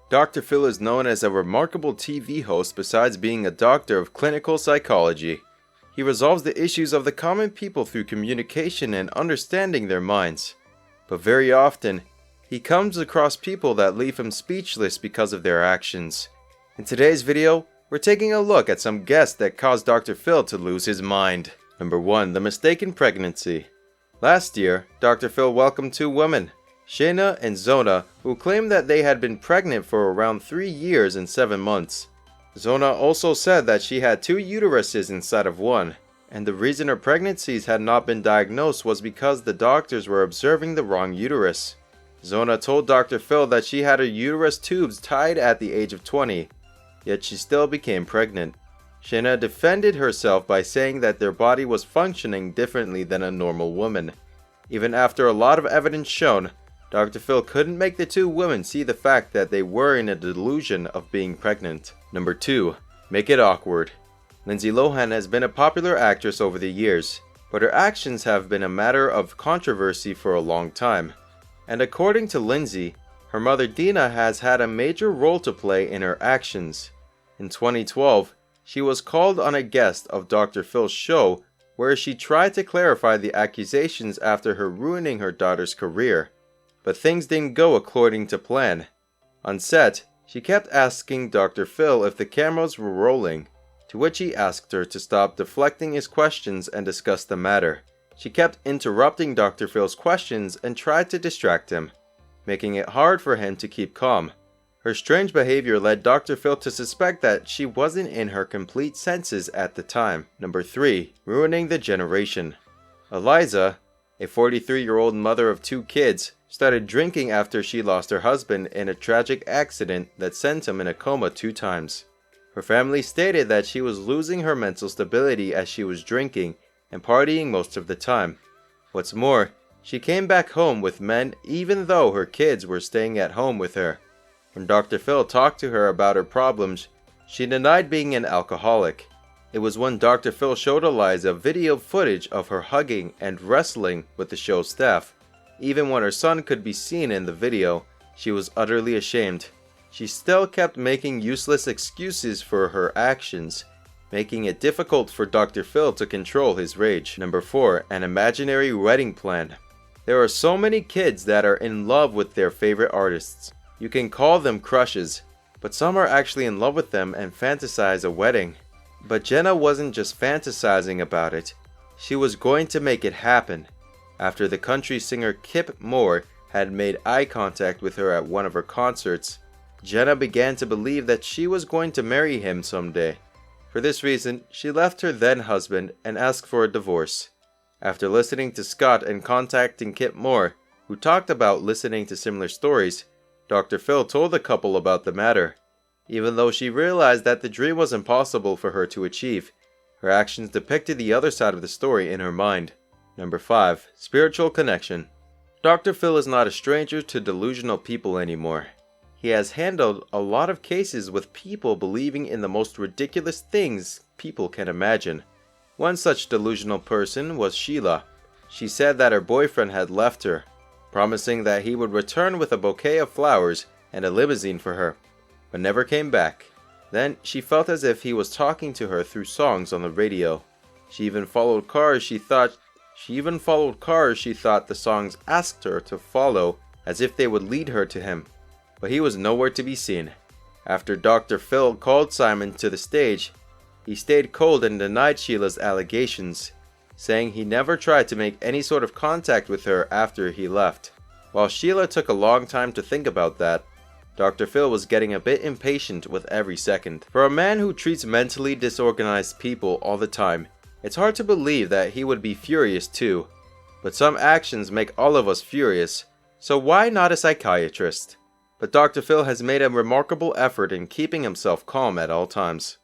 Dr. Phil is known as a remarkable TV host besides being a doctor of clinical psychology. He resolves the issues of the common people through communication and understanding their minds. But very often, he comes across people that leave him speechless because of their actions. In today's video, we're taking a look at some guests that caused Dr. Phil to lose his mind. Number 1. The mistaken pregnancy. Last year, Dr. Phil welcomed two women, Shayna and Zona, who claimed that they had been pregnant for around 3 years and 7 months. Zona also said that she had 2 uteruses inside of one, and the reason her pregnancies had not been diagnosed was because the doctors were observing the wrong uterus. Zona told Dr. Phil that she had her uterus tubes tied at the age of 20, yet she still became pregnant. Shayna defended herself by saying that their body was functioning differently than a normal woman. Even after a lot of evidence shown, Dr. Phil couldn't make the two women see the fact that they were in a delusion of being pregnant. Number 2. Make it awkward. Lindsay Lohan has been a popular actress over the years, but her actions have been a matter of controversy for a long time. And according to Lindsay, her mother Dina has had a major role to play in her actions. In 2012, she was called on a guest of Dr. Phil's show where she tried to clarify the accusations after her ruining her daughter's career. But things didn't go according to plan. On set, she kept asking Dr. Phil if the cameras were rolling, to which he asked her to stop deflecting his questions and discuss the matter. She kept interrupting Dr. Phil's questions and tried to distract him, making it hard for him to keep calm. Her strange behavior led Dr. Phil to suspect that she wasn't in her complete senses at the time. Number 3. Ruining the generation. Eliza, a 43-year-old mother of 2 kids, started drinking after she lost her husband in a tragic accident that sent him in a coma 2 times. Her family stated that she was losing her mental stability as she was drinking and partying most of the time. What's more, she came back home with men even though her kids were staying at home with her. When Dr. Phil talked to her about her problems, she denied being an alcoholic. It was when Dr. Phil showed Eliza video footage of her hugging and wrestling with the show's staff. Even when her son could be seen in the video, she was utterly ashamed. She still kept making useless excuses for her actions, making it difficult for Dr. Phil to control his rage. Number 4. An imaginary wedding plan. There are so many kids that are in love with their favorite artists. You can call them crushes, but some are actually in love with them and fantasize a wedding. But Jenna wasn't just fantasizing about it, she was going to make it happen. After the country singer Kip Moore had made eye contact with her at one of her concerts, Jenna began to believe that she was going to marry him someday. For this reason, she left her then husband and asked for a divorce. After listening to Scott and contacting Kip Moore, who talked about listening to similar stories, Dr. Phil told the couple about the matter. Even though she realized that the dream was impossible for her to achieve, her actions depicted the other side of the story in her mind. Number 5. Spiritual connection. Dr. Phil is not a stranger to delusional people anymore. He has handled a lot of cases with people believing in the most ridiculous things people can imagine. One such delusional person was Sheila. She said that her boyfriend had left her, promising that he would return with a bouquet of flowers and a limousine for her, but never came back. Then she felt as if he was talking to her through songs on the radio. She even followed cars she thought the songs asked her to follow, as if they would lead her to him, but he was nowhere to be seen. After Dr. Phil called Simon to the stage, he stayed cold and denied Sheila's allegations, saying he never tried to make any sort of contact with her after he left. While Sheila took a long time to think about that, Dr. Phil was getting a bit impatient with every second. For a man who treats mentally disorganized people all the time, it's hard to believe that he would be furious too. But some actions make all of us furious, so why not a psychiatrist? But Dr. Phil has made a remarkable effort in keeping himself calm at all times.